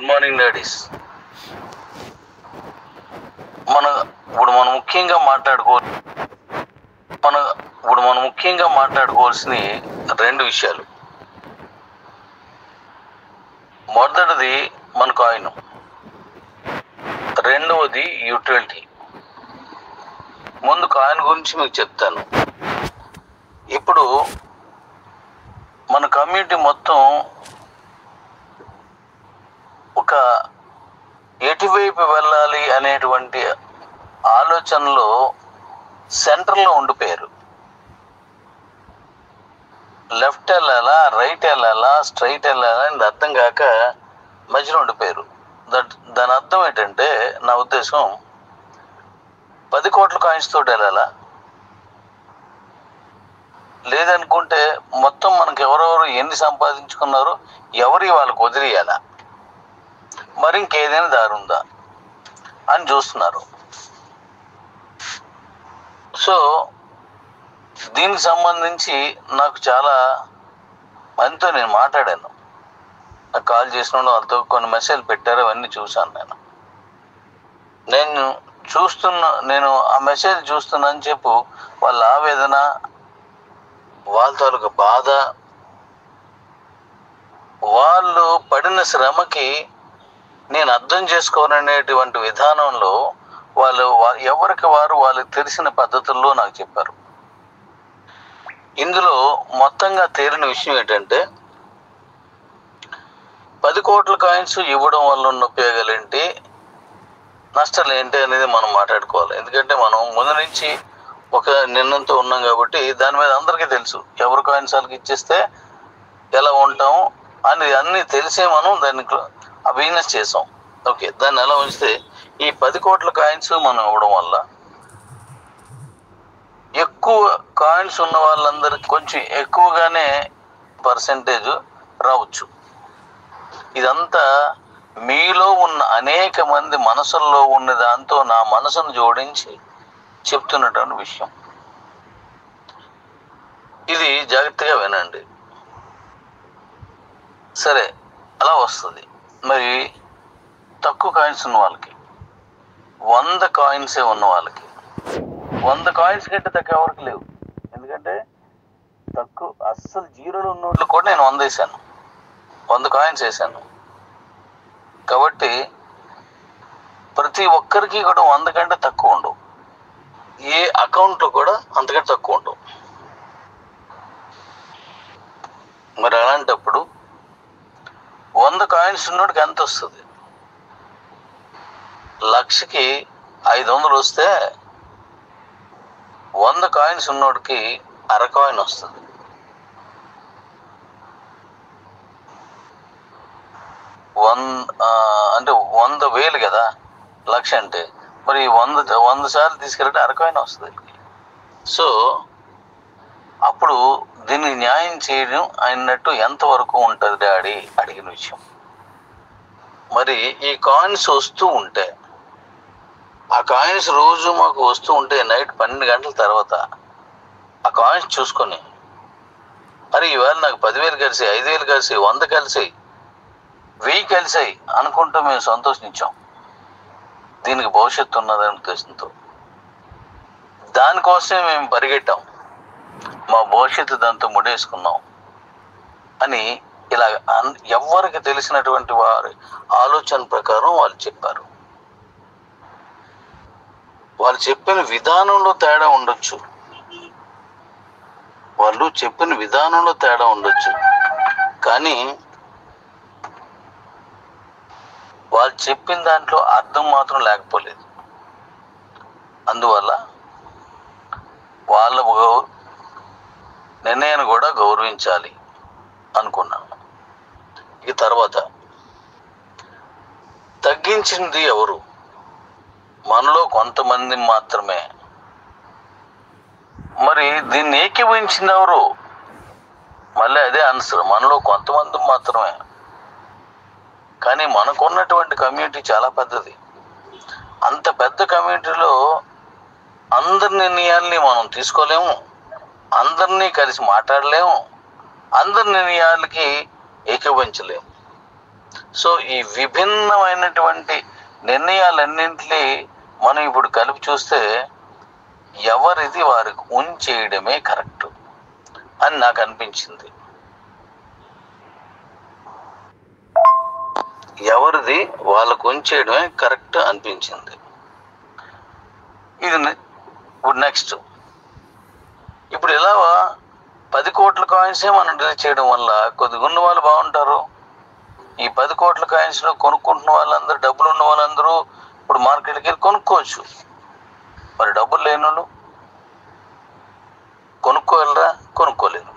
Good morning daddy's. మనం ముఖ్యంగా మాట్లాడుకోవాల్సిన రెండు విషయాలు. మొదటిది మన కాయిన్, రెండవది యూటిలిటీ. ముందు కాయిన్ గురించి మీకు చెప్తాను. ఇప్పుడు మన కమ్యూనిటీ మొత్తం ఒక ఎటువైపు వెళ్ళాలి అనేటువంటి ఆలోచనలో సెంటర్లో ఉండిపోయారు. లెఫ్ట్ వెళ్ళాలా, రైట్ వెళ్ళాలా, స్ట్రైట్ వెళ్ళాలా అని అర్థం కాక మధ్యలో ఉండిపోయారు. దాని అర్థం ఏంటంటే, నా ఉద్దేశం 10 కోట్ల కాయిన్స్ తోటి వెళ్ళాలా, లేదనుకుంటే మొత్తం మనకు ఎవరెవరు ఎన్ని సంపాదించుకున్నారో ఎవరి వాళ్ళకు వదిలేయాలా, మరి ఇంకేదైనా దారి ఉందా అని చూస్తున్నారు. సో దీనికి సంబంధించి నాకు చాలా మందితో నేను మాట్లాడాను. నాకు కాల్ చేసిన వాళ్ళతో కొన్ని మెసేజ్లు పెట్టారు, అవన్నీ చూశాను. నేను ఆ మెసేజ్ చూస్తున్నాను చెప్పు, వాళ్ళ ఆవేదన, వాళ్ళ తాలూకు బాధ, వాళ్ళు పడిన శ్రమకి నేను అర్థం చేసుకోవాలనేటువంటి విధానంలో వాళ్ళు ఎవరికి వారు వాళ్ళకి తెలిసిన పద్ధతుల్లో నాకు చెప్పారు. ఇందులో మొత్తంగా తేలిన విషయం ఏంటంటే, 10 కోట్ల కాయిన్స్ ఇవ్వడం వల్ల ఉన్న ఉపయోగాలు ఏంటి, నష్టాలు ఏంటి అనేది మనం మాట్లాడుకోవాలి. ఎందుకంటే మనం ముందు నుంచి ఒక నిర్ణయంతో ఉన్నాం కాబట్టి దాని మీద అందరికీ తెలుసు. ఎవరి కాయిన్స్ వాళ్ళకి ఇచ్చేస్తే ఎలా ఉంటాం అని అన్నీ తెలిసే మనం దాన్ని ఆ బిజినెస్ చేసాం. ఓకే, దాన్ని ఎలా ఉంచితే ఈ 10 కోట్ల కాయిన్స్ మనం ఇవ్వడం వల్ల ఎక్కువ కాయిన్స్ ఉన్న వాళ్ళందరికీ కొంచెం ఎక్కువగానే పర్సెంటేజ్ రావచ్చు. ఇదంతా మీలో ఉన్న అనేక మంది మనసుల్లో ఉన్న దాంతో నా మనసును జోడించి చెప్తున్నటువంటి విషయం. ఇది జాగ్రత్తగా వినండి. సరే, అలా వస్తుంది. మరి తక్కువ కాయిన్స్ ఉన్న వాళ్ళకి, 100 కాయిన్సే ఉన్న వాళ్ళకి, 100 కాయిన్స్ కంటే తక్కువ ఎవరికి లేవు. ఎందుకంటే తక్కువ అస్సలు జీరోలో ఉన్నోట్లు కూడా నేను 100 వేసాను, 100 కాయిన్స్ వేసాను. కాబట్టి ప్రతి ఒక్కరికి కూడా 100 కంటే తక్కువ ఉండవు. ఏ అకౌంట్లో కూడా అంతకంటే తక్కువ ఉండవు. మరి అలాంటప్పుడు 100 కాయిన్స్ ఉన్నోడికి ఎంత వస్తుంది? 1,00,000కి 500 వస్తే 100 కాయిన్స్ ఉన్నోడికి అర కాయిన్ వస్తుంది. అంటే 100,000 కదా 1,00,000 అంటే, మరి 100 సార్లు తీసుకెళ్తే అర కాయిన్ వస్తుంది. సో అప్పుడు దీన్ని న్యాయం చేయడం అయినట్టు ఎంతవరకు ఉంటుంది డాడీ అడిగిన విషయం. మరి ఈ కాయిన్స్ వస్తూ ఉంటే, ఆ కాయిన్స్ రోజు మాకు వస్తూ ఉంటే నైట్ 12 గంటల తర్వాత ఆ కాయిన్స్ చూసుకొని, మరి ఇవాళ నాకు 10,000 కలిసి, 5,000 కలిసి, 100 కలిసి, 1000 కలిసాయి అనుకుంటూ మేము సంతోషించాం. దీనికి భవిష్యత్తు ఉన్నదనే ఉద్దేశంతో దానికోసమే మేము పరిగెట్టాం, మా భవిష్యత్తు దాంతో ముడేసుకున్నాం అని ఇలా ఎవరికి తెలిసినటువంటి వారి ఆలోచన ప్రకారం వాళ్ళు చెప్పారు. వాళ్ళు చెప్పిన విధానంలో తేడా ఉండొచ్చు, కానీ వాళ్ళు చెప్పిన దాంట్లో అర్థం మాత్రం లేకపోలేదు. అందువల్ల వాళ్ళ నిర్ణయాన్ని కూడా గౌరవించాలి అనుకున్నాను. ఇక తర్వాత తగ్గించింది ఎవరు? మనలో కొంతమంది మాత్రమే. మరి దీన్ని ఏకీభవించింది ఎవరు? మళ్ళీ అదే ఆన్సర్, మనలో కొంతమంది మాత్రమే. కానీ మనకున్నటువంటి కమ్యూనిటీ చాలా పెద్దది. అంత పెద్ద కమ్యూనిటీలో అందరి నిర్ణయాల్ని మనం తీసుకోలేము, అందరినీ కలిసి మాట్లాడలేము, అందరి నిర్ణయాలకి ఏకీభవించలేము. సో ఈ విభిన్నమైనటువంటి నిర్ణయాలన్నింటినీ మనం ఇప్పుడు కలిపి చూస్తే ఎవరిది వారికి ఉంచేయడమే కరెక్ట్ అని నాకు అనిపించింది. ఎవరిది వాళ్ళకు ఉంచేయడమే కరెక్ట్ అనిపించింది. ఇది ఇప్పుడు నెక్స్ట్, ఇప్పుడు ఇలా 10 కోట్ల కాయిన్సే మనం రిలీజ్ చేయడం వల్ల కొద్దిగా ఉన్న వాళ్ళు బాగుంటారు. ఈ 10 కోట్ల కాయిన్స్లో కొనుక్కుంటున్న వాళ్ళందరూ, డబ్బులు ఉన్న వాళ్ళందరూ ఇప్పుడు మార్కెట్కి వెళ్ళి కొనుక్కోవచ్చు. మరి డబ్బులు లేని వాళ్ళు కొనుక్కోగలరా? కొనుక్కోలేరు.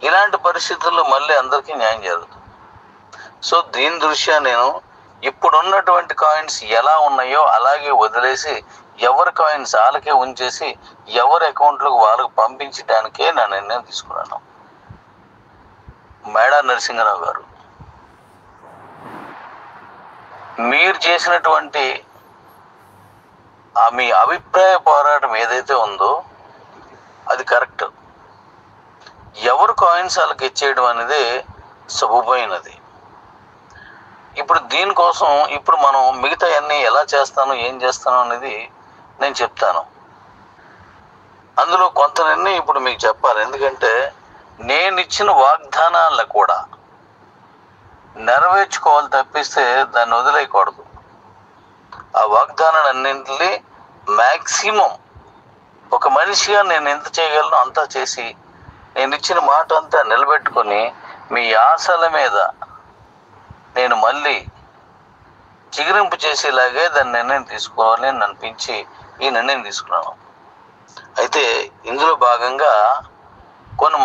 ఇలాంటి పరిస్థితుల్లో మళ్ళీ అందరికీ న్యాయం జరుగుతుంది. సో దీని దృష్ట్యా నేను ఇప్పుడున్నటువంటి కాయిన్స్ ఎలా ఉన్నాయో అలాగే వదిలేసి ఎవరి కాయిన్స్ వాళ్ళకే ఉంచేసి ఎవరి అకౌంట్లకు వాళ్ళకు పంపించడానికే నా నిర్ణయం తీసుకున్నాను. మేడా నరసింహరావు గారు, మీరు చేసినటువంటి మీ అభిప్రాయ పోరాటం ఏదైతే ఉందో అది కరెక్ట్. ఎవరు కాయిన్స్ వాళ్ళకి ఇచ్చేయడం అనేది శుభమైనది. ఇప్పుడు దీనికోసం ఇప్పుడు మనం మిగతా అన్నీ ఎలా చేస్తాను, ఏం చేస్తాను అనేది నేను చెప్తాను. అందులో కొంత నిర్ణయం ఇప్పుడు మీకు చెప్పాలి. ఎందుకంటే నేను ఇచ్చిన వాగ్దానాలను కూడా నెరవేర్చుకోవాలి తప్పిస్తే దాన్ని వదిలేయకూడదు. ఆ వాగ్దానాలన్నింటినీ మ్యాక్సిమం ఒక మనిషిగా నేను ఎంత చేయగలను అంతా చేసి నేను ఇచ్చిన మాట అంతా నిలబెట్టుకొని మీ ఆశల మీద నేను మళ్ళీ చిగురింపు చేసేలాగే దాని నిర్ణయం తీసుకోవాలని అనిపించి ఈ నిర్ణయం తీసుకున్నాను. అయితే ఇందులో భాగంగా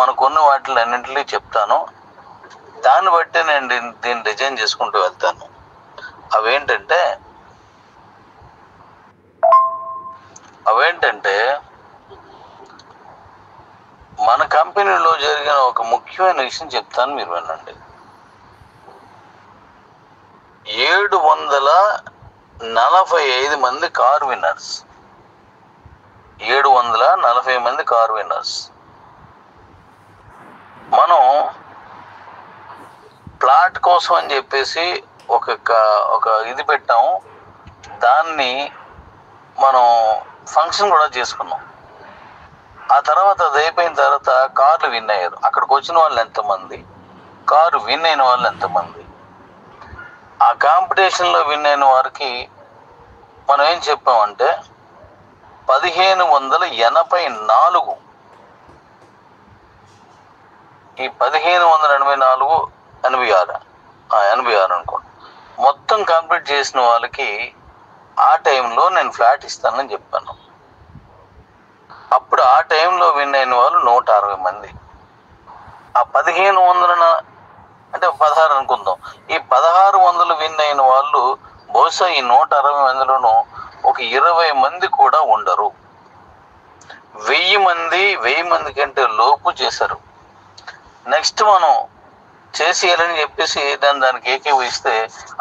మనకున్న వాటిని అన్నింటినీ చెప్తాను. దాన్ని బట్టి నేను దీన్ని డిజైన్ చేసుకుంటూ వెళ్తాను. అవేంటంటే మన కంపెనీలో జరిగిన ఒక ముఖ్యమైన విషయం చెప్తాను, మీరు వినండి. 745 మంది కార్ విన్నర్స్, 740 మంది కార్ విన్నర్స్. మనం ప్లాట్ కోసం అని చెప్పేసి ఒక ఇది పెట్టాము. దాన్ని మనం ఫంక్షన్ కూడా చేసుకున్నాం. ఆ తర్వాత అది అయిపోయిన తర్వాత కార్లు విన్ అయ్యారు. అక్కడికి వచ్చిన వాళ్ళు ఎంతమంది, కారు విన్ అయిన వాళ్ళు ఎంతమంది, ఆ కాంపిటీషన్లో విన్ అయిన వారికి మనం ఏం చెప్పామంటే 1584. ఈ 1584 86 అనుకోండి. మొత్తం కంప్లీట్ చేసిన వాళ్ళకి ఆ టైంలో నేను ఫ్లాట్ ఇస్తానని చెప్పాను. అప్పుడు ఆ టైంలో విన్ అయిన వాళ్ళు 160 మంది. ఆ 1500 అంటే 16 అనుకుందాం. ఈ 1600 విన్ అయిన వాళ్ళు బహుశా ఈ 160 మందిలోనూ ఒక 20 మంది కూడా ఉండరు. 1000 మంది కంటే లోపు చేశారు. నెక్స్ట్ మనం చేసేయాలని చెప్పేసి దానికి ఏకీభవిస్తే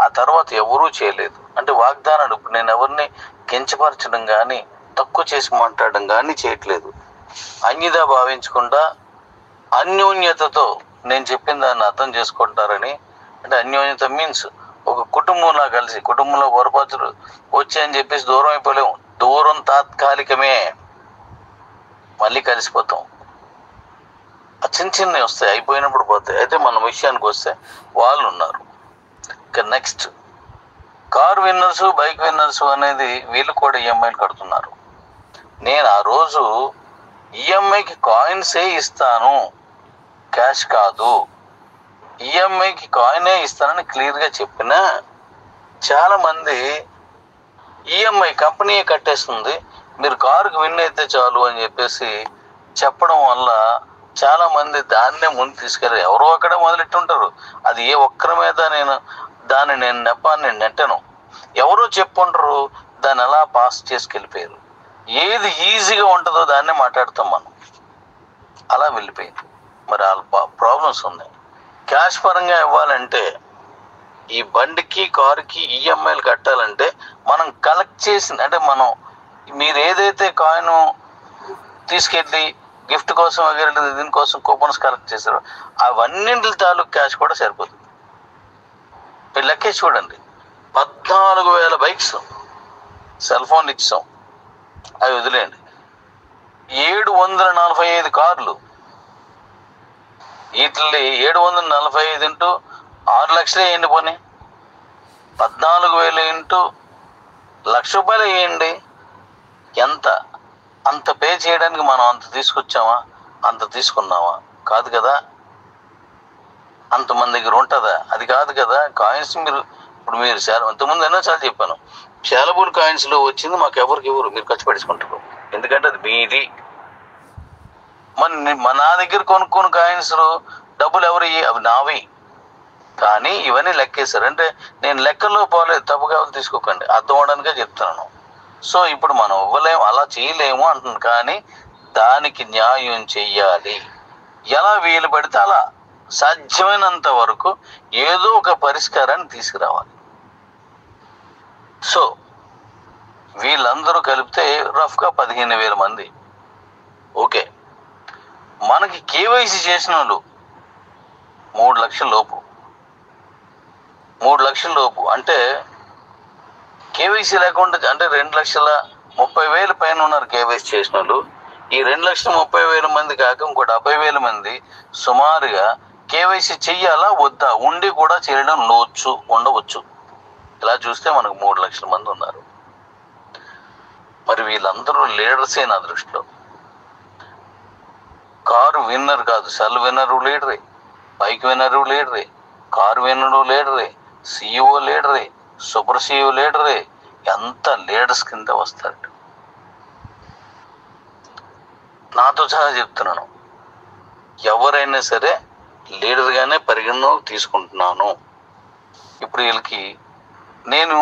ఆ తర్వాత ఎవరూ చేయలేదు. అంటే వాగ్దానాలు, ఇప్పుడు నేను ఎవరిని కించపరచడం కానీ తక్కువ చేసి మాట్లాడడం కానీ చేయట్లేదు. అన్యదా భావించకుండా అన్యోన్యతతో నేను చెప్పిన దాన్ని అర్థం చేసుకుంటారని. అంటే అన్యోన్యత మీన్స్ ఒక కుటుంబంలో కలిసి, కుటుంబంలో పొరపాటులు వచ్చాయని చెప్పేసి దూరం అయిపోలేము. దూరం తాత్కాలికమే, మళ్ళీ కలిసిపోతాం. చిన్నవి వస్తాయి, అయిపోయినప్పుడు పోతాయి. అయితే మన విషయానికి వస్తే వాళ్ళు ఉన్నారు. ఇక నెక్స్ట్ కార్ విన్నర్సు, బైక్ విన్నర్సు అనేది వీళ్ళు కూడా ఈఎంఐలు కడుతున్నారు. నేను ఆ రోజు ఈఎంఐకి కాయిన్సే ఇస్తాను, క్యాష్ కాదు, ఈఎంఐకి కాయినే ఇస్తానని క్లియర్గా చెప్పినా చాలామంది ఈఎంఐ కంపెనీయే కట్టేస్తుంది, మీరు కారుకి విన్ అయితే చాలు అని చెప్పేసి చెప్పడం వల్ల చాలామంది దాన్నే ముందు తీసుకెళ్ళి ఎవరో అక్కడే మొదలెట్టుంటారు. అది ఏ ఒక్కరి మీద నేను నెప్పాన్ని నెట్టను. ఎవరో చెప్పుంటారు, దాన్ని ఎలా పాస్ చేసుకెళ్ళిపోయారు. ఏది ఈజీగా ఉంటుందో దాన్నే మాట్లాడతాం మనం. అలా వెళ్ళిపోయింది. మరి వాళ్ళ ప్రాబ్లమ్స్ ఉన్నాయి. క్యాష్ పరంగా ఇవ్వాలంటే, ఈ బండికి కారుకి ఈఎంఐలు కట్టాలంటే మనం కలెక్ట్ చేసిన, అంటే మనం మీరు ఏదైతే కాయిన్ తీసుకెళ్ళి గిఫ్ట్ కోసం వగేరే దీనికోసం కూపన్స్ కలెక్ట్ చేశారో అవన్నింటి తాలూకు క్యాష్ కూడా సరిపోతుంది. మీరు లెక్కేసి చూడండి. 14,000 బైక్స్, సెల్ ఫోన్లు ఇచ్చాం, అవి వదిలేయండి. 745 కార్లు, వీటిని 745 ఇంటూ 6 లక్షలే వేయండి. పోనీ 14,000 ఇంటూ ₹1,00,000 వేయండి. ఎంత? అంత పే చేయడానికి మనం అంత తీసుకొచ్చామా? అంత తీసుకున్నామా? కాదు కదా. అంతమంది దగ్గర ఉంటుందా? అది కాదు కదా. కాయిన్స్ మీరు ఇంతకుముందు ఎన్నోసార్లు చెప్పాను, శాలబుల్ కాయిన్స్లో వచ్చింది మాకు ఎవరికి ఇవ్వరు, మీరు ఖర్చు పెట్టేసుకుంటారు. ఎందుకంటే అది మీది. నా దగ్గర కొనుక్కున్న కాయిన్స్ డబ్బులు ఎవరు? అవి నావి. కానీ ఇవన్నీ లెక్కేశారు. అంటే నేను లెక్కల్లో పోలేదు, తప్పుగా తీసుకోకండి, అర్థం అవడానికే చెప్తున్నాను. సో ఇప్పుడు మనం ఇవ్వలేము, అలా చేయలేము అంటున్నాను. కానీ దానికి న్యాయం చెయ్యాలి. ఎలా వీలు పడితే అలా సాధ్యమైనంత వరకు ఏదో ఒక పరిష్కారాన్ని తీసుకురావాలి. సో వీళ్ళందరూ కలిపితే రఫ్గా 15,000 మంది. ఓకే, మనకి కేవైసీ చేసిన వాళ్ళు 3 లక్షల లోపు. 3 లక్షల లోపు అంటే కేవైసీ లేకుండా అంటే 2,30,000 పైన ఉన్నారు కేవైసీ చేసిన వాళ్ళు. ఈ 2,30,000 మంది కాక ఇంకో 70,000 మంది సుమారుగా కేవైసీ చెయ్యాలా వద్దా, ఉండి కూడా చేయడం ఉండవచ్చు. ఇలా చూస్తే మనకు 3 లక్షల మంది ఉన్నారు. మరి వీళ్ళందరూ లీడర్సే నా దృష్టిలో. కారు విన్నర్ కాదు, సెల్ విన్నరు లీడరే, బైక్ విన్నరు లీడరే, కారు విన్నరు లీడరే, CEO లీడరే, సూపర్ CEO లీడరే. ఎంత లీడర్స్ కింద వస్తాడు. నాతో సహా చెప్తున్నాను, ఎవరైనా సరే లీడర్గానే పరిగణలోకి తీసుకుంటున్నాను. ఇప్పుడు వీళ్ళకి నేను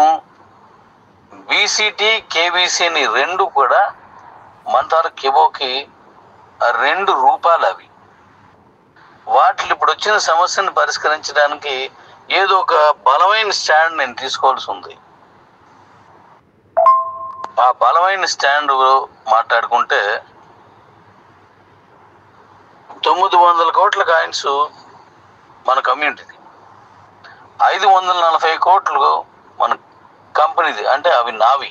BCT, KBC అని 2 కూడా మంతార కిబోకి 2 రూపాయలు. అవి వాటిని ఇప్పుడు వచ్చిన సమస్యను పరిష్కరించడానికి ఏదో ఒక బలమైన స్టాండ్ నేను తీసుకోవాల్సి ఉంది. ఆ బలమైన స్టాండ్ మాట్లాడుకుంటే 900 కోట్ల కాయిన్స్ మన కమ్యూనిటీది, 540 కోట్లు మన కంపెనీది. అంటే అవి నావి.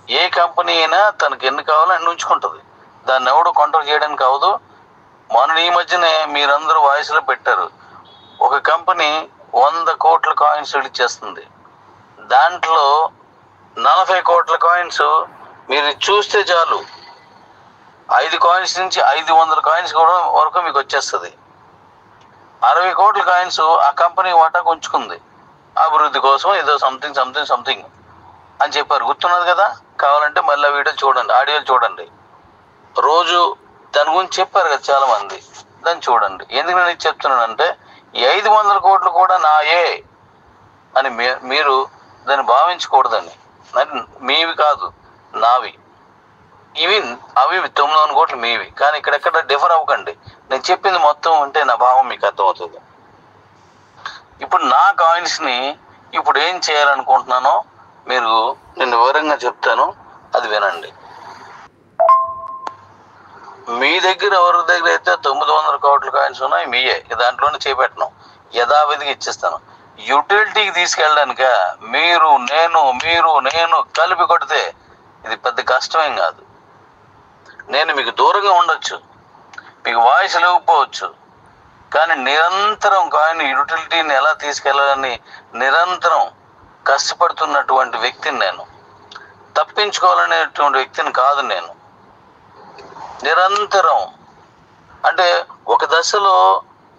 ఏ కంపెనీ అయినా తనకు ఎన్ని కావాలో అన్ని ఉంచుకుంటుంది, దాన్ని ఎవడు కంట్రోల్ చేయడానికి కావదు. మన ఈ మధ్యనే మీరందరూ వాయిస్లో పెట్టారు, ఒక కంపెనీ 100 కోట్ల కాయిన్స్ ఇచ్చేస్తుంది. దాంట్లో 40 కోట్ల కాయిన్స్ మీరు చూస్తే చాలు, 5 కాయిన్స్ నుంచి 500 కాయిన్స్ కూడా వరకు మీకు వచ్చేస్తుంది. 60 కోట్ల కాయిన్స్ ఆ కంపెనీ వాటాకు ఉంచుకుంది, అభివృద్ధి కోసం ఏదో సంథింగ్ అని చెప్పారు. గుర్తున్నది కదా. కావాలంటే మళ్ళీ వీడియో చూడండి, ఆడియోలు చూడండి. రోజు దాని గురించి చెప్పారు కదా చాలా మంది, దాన్ని చూడండి. ఎందుకు నేను చెప్తున్నానంటే ఈ 500 కోట్లు కూడా నాయే అని మీరు దాన్ని భావించకూడదని. మీవి కాదు, నావి. అవి 900 కోట్లు మీవి. కానీ ఇక్కడెక్కడ డిఫర్ అవ్వకండి. నేను చెప్పింది మొత్తం ఉంటే నా భావం మీకు అర్థమవుతుంది. ఇప్పుడు నా కాయిన్స్ని ఇప్పుడు ఏం చేయాలనుకుంటున్నానో నేను వివరంగా చెప్తాను, అది వినండి. మీ దగ్గర ఎవరి దగ్గర అయితే 900 కోట్ల కాయిన్స్ ఉన్నాయి మీయే, దాంట్లోనే చేపెట్టను, యథావిధిగా ఇచ్చేస్తాను. యూటిలిటీకి తీసుకెళ్ళడానిక మీరు నేను కలిపి కొడితే ఇది పెద్ద కష్టమేం కాదు. నేను మీకు దూరంగా ఉండొచ్చు, మీకు వాయిస్ లేకపోవచ్చు, కానీ నిరంతరం కాయిన్ యూటిలిటీని ఎలా తీసుకెళ్ళాలని నిరంతరం కష్టపడుతున్నటువంటి వ్యక్తిని నేను. తప్పించుకోవాలనేటువంటి వ్యక్తిని కాదు నేను. నిరంతరం అంటే ఒక దశలో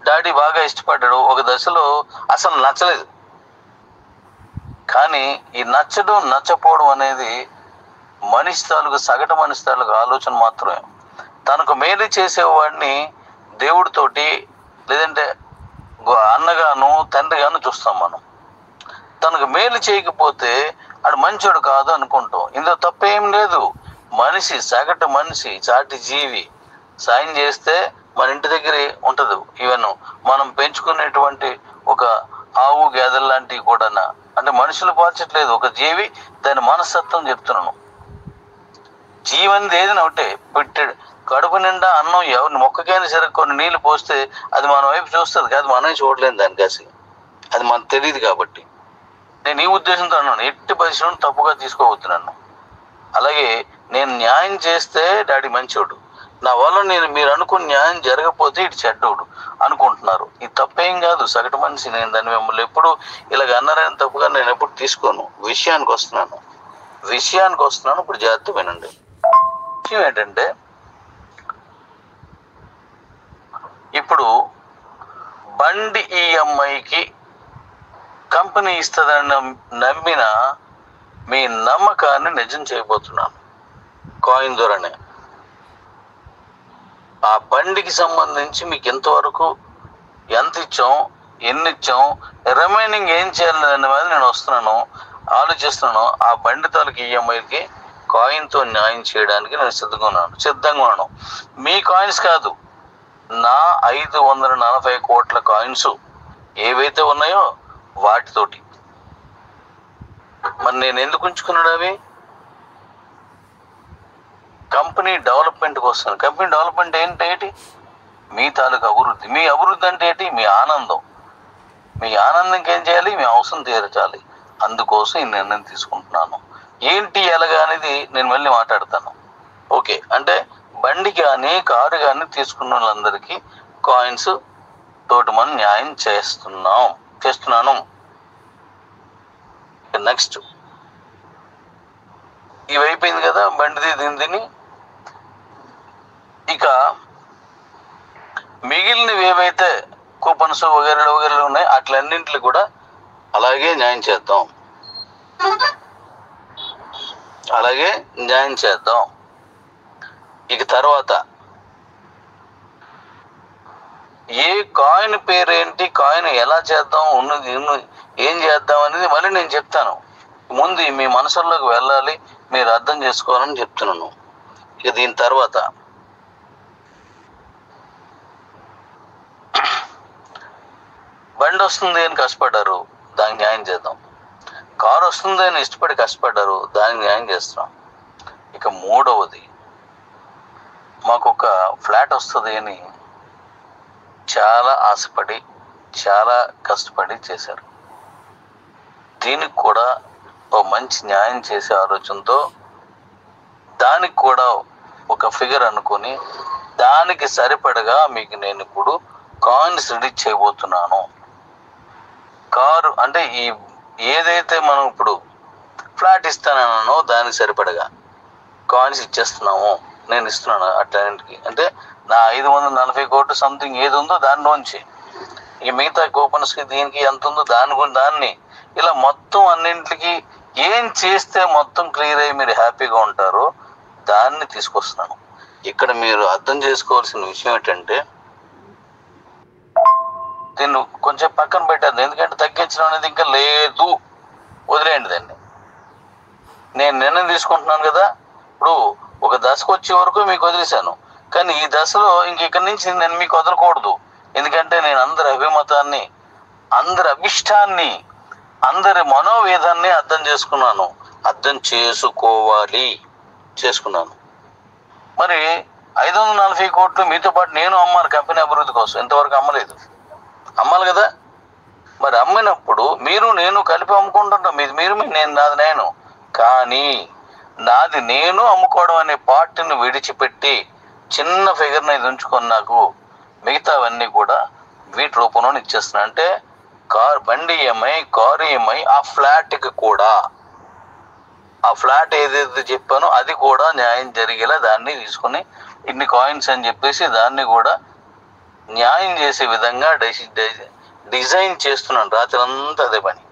డాడీ బాగా ఇష్టపడ్డాడు, ఒక దశలో అసలు నచ్చలేదు. కానీ ఈ నచ్చపోవడం అనేది సగటు మనిషి తాలూకు ఆలోచన మాత్రమే. తనకు మేలు చేసేవాడిని దేవుడితోటి లేదంటే అన్నగాను తండ్రిగాను చూస్తాం మనం. తనకు మేలు చేయకపోతే ఆడు మంచోడు కాదు అనుకుంటాం. ఇందులో తప్పేం లేదు. సగటు మనిషి, చాటి జీవి సాయం చేస్తే మన ఇంటి దగ్గరే ఉంటుంది. ఈవెన్ మనం పెంచుకునేటువంటి ఒక ఆవు గేదెలు లాంటివి కూడా, అంటే మనుషులు పాల్చట్లేదు, ఒక జీవి, దాని మనస్తత్వం చెప్తున్నాను. జీవనిది ఏదైనా ఒకటే, పెట్టాడు కడుపు నిండా అన్నం ఎవరిని మొక్కకైనా సరే కొన్ని నీళ్లు పోస్తే అది మన వైపు చూస్తుంది కాదు, మనమే చూడలేము దానికి. అది మనకు తెలియదు కాబట్టి నేను ఈ ఉద్దేశంతో అన్నాను, ఎట్టి పరిస్థితులను తప్పుగా తీసుకోవద్దు నన్ను. అలాగే నేను న్యాయం చేస్తే డాడీ మంచోడు, నా వల్ల మీరు అనుకున్న న్యాయం జరగకపోతే ఇటు చెడ్డోడు అనుకుంటున్నారు. ఇది తప్పేం కాదు, సగటు మనిషి. నేను దాన్ని మిమ్మల్ని ఎప్పుడు ఇలాగ అన్నారని తప్పుగా నేను ఎప్పుడు తీసుకోను. విషయానికి వస్తున్నాను. ఇప్పుడు జాగ్రత్త వినండి. విషయం ఏంటంటే, ఇప్పుడు బండి ఈఎంఐకి కంపెనీ ఇస్తుందని నమ్మిన మీ నమ్మకాన్ని నిజం చేయబోతున్నాను కాయిన్ ద్వారానే. ఆ బండికి సంబంధించి మీకు ఇంతవరకు ఎంత ఇచ్చాం, ఎన్ని ఇచ్చాం, రిమైనింగ్ ఏం చేయాలి అనే మీద నేను ఆలోచిస్తున్నాను. ఆ బండి తాలూకు ఈఎంఐకి కాయిన్తో న్యాయం చేయడానికి నేను సిద్ధంగా ఉన్నాను. మీ కాయిన్స్ కాదు, నా 540 కోట్ల కాయిన్స్ ఏవైతే ఉన్నాయో వాటితోటి. మరి నేను ఎందుకు ఉంచుకున్నాడు అవి? కంపెనీ డెవలప్మెంట్ కోసం. కంపెనీ డెవలప్మెంట్ ఏంటి? మీ తాలూకు అభివృద్ధి. మీ అభివృద్ధి అంటే ఏంటి? మీ ఆనందం. మీ ఆనందంకి ఏం చేయాలి? మీ అవసరం తీర్చాలి. అందుకోసం ఈ నిర్ణయం తీసుకుంటున్నాను. ఏంటి ఎలాగా అనేది నేను మళ్ళీ మాట్లాడతాను. ఓకే, అంటే బండి కానీ కారు కానీ తీసుకున్న వాళ్ళందరికీ కాయిన్స్ తోటి మనం న్యాయం చేస్తున్నాను. నెక్స్ట్, ఇవి అయిపోయింది కదా, బండిది దీని. ఇక మిగిలినవి ఏవైతే కూపన్స్ వగేరే ఉన్నాయి అట్లన్నింటికి కూడా అలాగే న్యాయం చేద్దాం. ఇక తర్వాత ఏ కాయిన్ పేరేంటి, కాయిన్ ఎలా చేద్దాం, ఏం చేద్దాం అనేది మళ్ళీ నేను చెప్తాను. ముందు మీ మనసుల్లోకి వెళ్ళాలి, మీరు అర్థం చేసుకోవాలని చెప్తున్నాను. ఇక దీని తర్వాత బండి వస్తుంది అని కష్టపడ్డారు, దానికి న్యాయం చేద్దాం. కారు వస్తుంది అని ఇష్టపడి కష్టపడ్డారు, దానికి న్యాయం చేస్తున్నాం. ఇక మూడవది, మాకు ఒక ఫ్లాట్ వస్తుంది అని చాలా ఆశపడి చాలా కష్టపడి చేశారు. దీనికి కూడా ఒక మంచి న్యాయం చేసే ఆలోచనతో దానికి కూడా ఒక ఫిగర్ అనుకొని దానికి సరిపడగా మీకు నేను ఇప్పుడు కాయిన్స్ రెడీ చేయబోతున్నాను. కారు అంటే ఏదైతే మనం ఇప్పుడు ఫ్లాట్ ఇస్తానో దానికి సరిపడగా కాయిన్స్ ఇచ్చేస్తున్నాము, నేను ఇస్తున్నాను అట్లాంటికి. అంటే నా 540 కోట్లు సంథింగ్ ఏది ఉందో దానిలోంచి ఇక మిగతా కూపన్స్కి దీనికి ఎంత ఉందో దాన్ని ఇలా మొత్తం అన్నింటికి ఏం చేస్తే మొత్తం క్లియర్ అయ్యి మీరు హ్యాపీగా ఉంటారో దాన్ని తీసుకొస్తున్నాను. ఇక్కడ మీరు అర్థం చేసుకోవాల్సిన విషయం ఏంటంటే, దీన్ని కొంచెం పక్కన పెట్టాను. ఎందుకంటే తగ్గించడం అనేది ఇంకా లేదు, వదిలేయండి దాన్ని. నేను నిర్ణయం తీసుకుంటున్నాను కదా, ఇప్పుడు ఒక దశకు వచ్చే వరకు మీకు వదిలేశాను. కానీ ఈ దశలో ఇక్కడి నుంచి నేను మీకు వదలకూడదు. ఎందుకంటే నేను అందరి అభిమతాన్ని, అందరి అభిష్టాన్ని, అందరి మనోవేదాన్ని అర్థం చేసుకున్నాను. మరి 540 కోట్లు మీతో పాటు నేను అమ్మాను కంపెనీ అభివృద్ధి కోసం. ఇంతవరకు అమ్మాలి కదా. మరి అమ్మినప్పుడు మీరు నేను కలిపి అమ్ముకుంటుంటాం. మీరు నాది నేను. కానీ నాది నేను అమ్ముకోవడం అనే పార్ట్ని విడిచిపెట్టి చిన్న ఫిగర్ని ఉంచుకొని నాకు మిగతావన్నీ కూడా వీటి రూపంలో ఇచ్చేస్తున్నా. అంటే బండి ఈఎంఐ, కారు ఈఎంఐ, ఆ ఫ్లాట్కి కూడా, ఆ ఫ్లాట్ ఏదైతే చెప్పానో అది కూడా న్యాయం జరిగేలా దాన్ని తీసుకుని ఇన్ని కాయిన్స్ అని చెప్పేసి దాన్ని కూడా న్యాయం చేసే విధంగా డిజైన్ చేస్తున్నాను. రాత్రి అంతా అదే పని,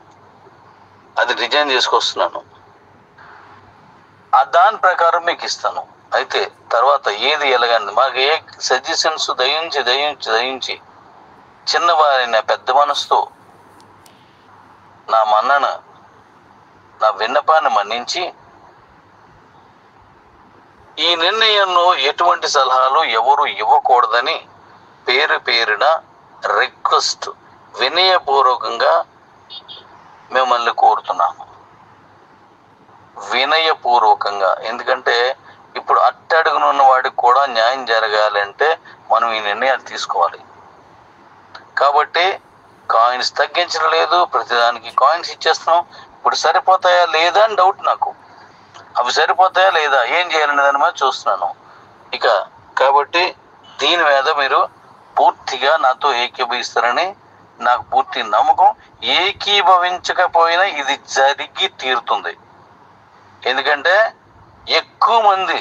అది డిజైన్ చేసుకొస్తున్నాను. దాని ప్రకారం మీకు ఇస్తాను. అయితే తర్వాత ఏది ఎలాగండి మాకు ఏ సజెషన్స్ దయించి చిన్నవారిని పెద్ద మనసుతో నా విన్నపాన్ని మన్నించి ఈ నిర్ణయంలో ఎటువంటి సలహాలు ఎవరు ఇవ్వకూడదని పేరున రిక్వెస్ట్ వినయపూర్వకంగా మిమ్మల్ని కోరుతున్నాను. వినయపూర్వకంగా. ఎందుకంటే ఇప్పుడు అట్టడుగునున్న వాడికి కూడా న్యాయం జరగాలంటే మనం ఈ నిర్ణయాలు తీసుకోవాలి. కాబట్టి కాయిన్స్ తగ్గించడం లేదు, ప్రతిదానికి కాయిన్స్ ఇచ్చేస్తున్నాం. ఇప్పుడు సరిపోతాయా లేదా అని డౌట్ నాకు. అవి సరిపోతాయా లేదా, ఏం చేయాలనే దాని మీద చూస్తున్నాను. ఇక కాబట్టి దీని మీద మీరు పూర్తిగా నాతో ఏకీభవిస్తారని నాకు పూర్తి నమ్మకం. ఏకీభవించకపోయినా ఇది జరిగి తీరుతుంది. ఎందుకంటే ఎక్కువ మంది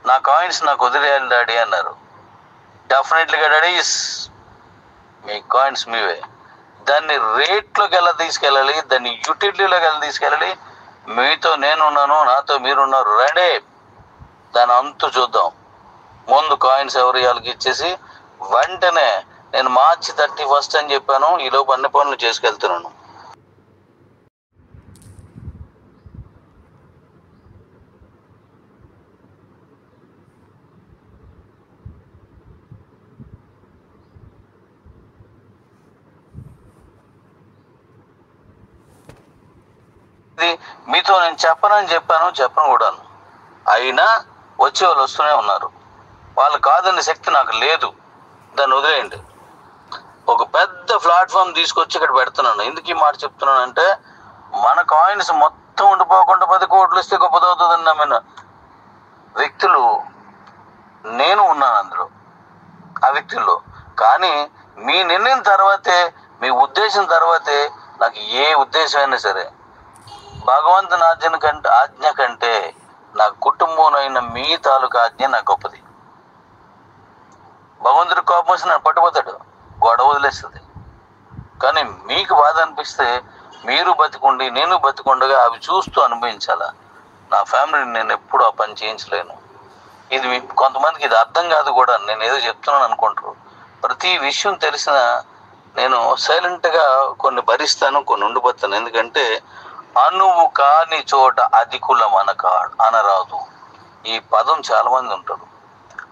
నా కాయిన్స్ నాకు వదిలేయాలి డాడీ అన్నారు. డెఫినెట్లీగా డాడీ, మీ కాయిన్స్ మీవే. దాన్ని రేట్లోకి ఎలా తీసుకెళ్ళాలి, దాన్ని యూటిలిటీలోకి ఎలా తీసుకెళ్ళాలి, మీతో నేనున్నాను, నాతో మీరున్నారు, రండి దాని అంతు చూద్దాం. ముందు కాయిన్స్ ఎవరి వాళ్ళకి ఇచ్చేసి వెంటనే నేను మార్చి 31 అని చెప్పాను, ఈలోపు అన్ని పనులు చేసుకెళ్తున్నాను. మీతో నేను చెప్పను కూడాను. అయినా వచ్చే వాళ్ళు వస్తూనే ఉన్నారు. వాళ్ళు కాదనే శక్తి నాకు లేదు, దాన్ని వదిలేయండి. ఒక పెద్ద ప్లాట్ఫామ్ తీసుకొచ్చి ఇక్కడ పెడుతున్నాను. ఎందుకు ఈ మాట చెప్తున్నానంటే, మన కాయిన్స్ మొత్తం ఉండిపోకుండా 10 కోట్లు ఇస్తే గొప్పదవుతుందని నమ్మిన వ్యక్తులు నేను ఉన్నాను అందులో, ఆ వ్యక్తుల్లో. కానీ మీ నిర్ణయం తర్వాతే, మీ ఉద్దేశం తర్వాతే నాకు ఏ ఉద్దేశం అయినా సరే, భగవంతుని ఆజ్ఞ కంటే నా కుటుంబం అయిన మీ తాలూకా ఆజ్ఞ నాకు గొప్పది. భగవంతుడి కోపం వచ్చి నన్ను పట్టుపోతాడు, గొడవ వదిలేస్తుంది. కానీ మీకు బాధ అనిపిస్తే మీరు బతికుండి నేను బతికుండగా అవి చూస్తూ అనుభవించాలా. నా ఫ్యామిలీని నేను ఎప్పుడు ఆ పని చేయించలేను. ఇది కొంతమందికి ఇది అర్థం కాదు కూడా. నేను ఏదో చెప్తున్నాను అనుకుంటారు. ప్రతి విషయం తెలిసిన నేను సైలెంట్గా కొన్ని భరిస్తాను, కొన్ని ఉండిపోతాను. ఎందుకంటే అనువు కాని చోట అధికులం అనరాదు. ఈ పదం చాలా మంది ఉంటారు.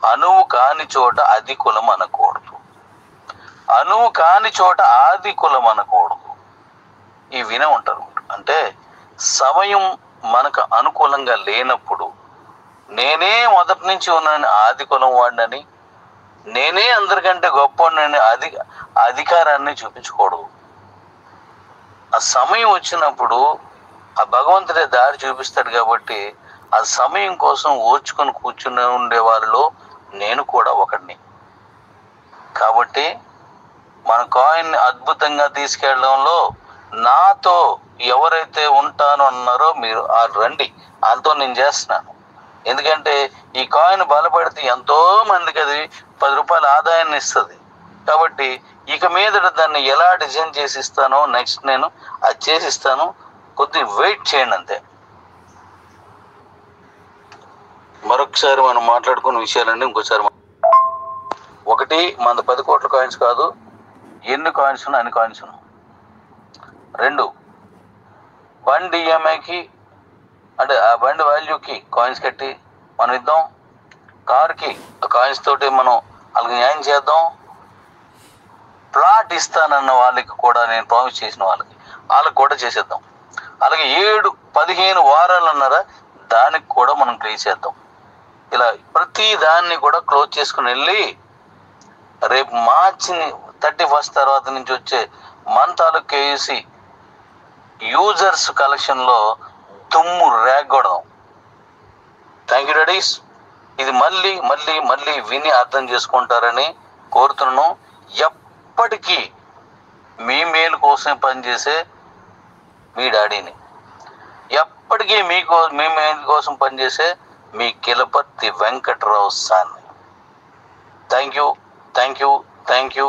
అనువు కాని చోట అధికులం అనకూడదు, అనువు కాని చోట ఆదికులం అనకూడదు. ఈ వినే ఉంటారు. అంటే సమయం మనకు అనుకూలంగా లేనప్పుడు నేనే మొదటి నుంచి ఉన్నానని ఆదికులం వాడినని, నేనే అందరికంటే గొప్పవాడినని అధికారాన్ని చూపించకూడదు. ఆ సమయం వచ్చినప్పుడు ఆ భగవంతుడే దారి చూపిస్తాడు. కాబట్టి ఆ సమయం కోసం ఓర్చుకొని కూర్చుని ఉండే వాళ్ళలో నేను కూడా ఒకడిని. కాబట్టి మన కాయిన్ని అద్భుతంగా తీసుకెళ్ళడంలో నాతో ఎవరైతే ఉంటానో అన్నారో మీరు రండి, వాళ్ళతో నేను చేస్తున్నాను. ఎందుకంటే ఈ కాయిన్ బలపడితే ఎంతో మందికి అది 10 రూపాయల ఆదాయాన్ని ఇస్తుంది. కాబట్టి ఇక మీదట దాన్ని ఎలా డిజైన్ చేసి ఇస్తానో నెక్స్ట్ నేను అది చేసిస్తాను. కొద్దిగా వెయిట్ చేయండి అంతే. మరొకసారి మనం మాట్లాడుకున్న విషయాలన్నీ ఇంకోసారి. ఒకటి, మన 10 కోట్ల కాయిన్స్ కాదు, ఎన్ని కాయిన్స్ ఉన్నా అన్ని కాయిన్స్ ఉన్నా. 2, బండి ఈఎంఐకి అంటే ఆ బండి వాల్యూకి కాయిన్స్ కట్టి మనం ఇద్దాం. కార్కి కాయిన్స్ తోటి మనం వాళ్ళకి న్యాయం చేద్దాం. ప్లాట్ ఇస్తానన్న వాళ్ళకి కూడా నేను ప్రామిస్ చేసిన వాళ్ళకి కూడా చేసేద్దాం. అలాగే 7-15 వారాలు అన్నారా, దానికి కూడా మనం క్లియర్ చేద్దాం. ఇలా ప్రతి దాన్ని కూడా క్లోజ్ చేసుకుని వెళ్ళి రేపు మార్చి 31 తర్వాత నుంచి వచ్చే మంతాలు కేసి యూజర్స్ కలెక్షన్లో దుమ్ము రేగొడదాం. Thank you daddy's. ఇది మళ్ళీ మళ్ళీ మళ్ళీ విని అర్థం చేసుకుంటారని కోరుతున్నాను. ఎప్పటికీ మీ మేలు కోసం పనిచేసే మీ డాడీని, ఎప్పటికీ మీ మేలు కోసం పనిచేసే మీ కిలపర్తి వెంకట్రావు సార్ని. Thank you, thank you, thank you.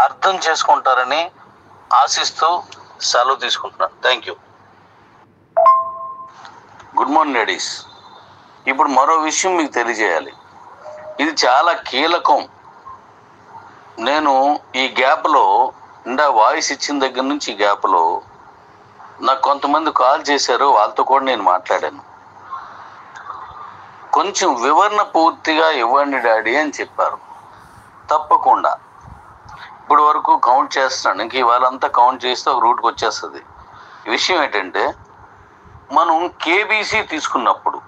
అర్థం చేసుకుంటారని ఆశిస్తూ సెలవు తీసుకుంటున్నాను. Thank you. Good morning ladies. ఇప్పుడు మరో విషయం మీకు తెలియజేయాలి. ఇది చాలా కీలకం. నేను ఈ గ్యాప్లో వాయిస్ ఇచ్చిన దగ్గర నుంచి ఈ గ్యాప్లో నాకు కొంతమంది కాల్ చేశారు, వాళ్ళతో కూడా నేను మాట్లాడాను. కొంచెం వివరణ పూర్తిగా ఇవ్వండి డాడీ అని చెప్పారు. తప్పకుండా ఇప్పుడు వరకు కౌంట్ చేస్తున్నాను, ఇంక ఇవాళంతా కౌంట్ చేస్తే ఒక రూట్కి వచ్చేస్తుంది. విషయం ఏంటంటే, మనం కేబీసీ తీసుకున్నప్పుడు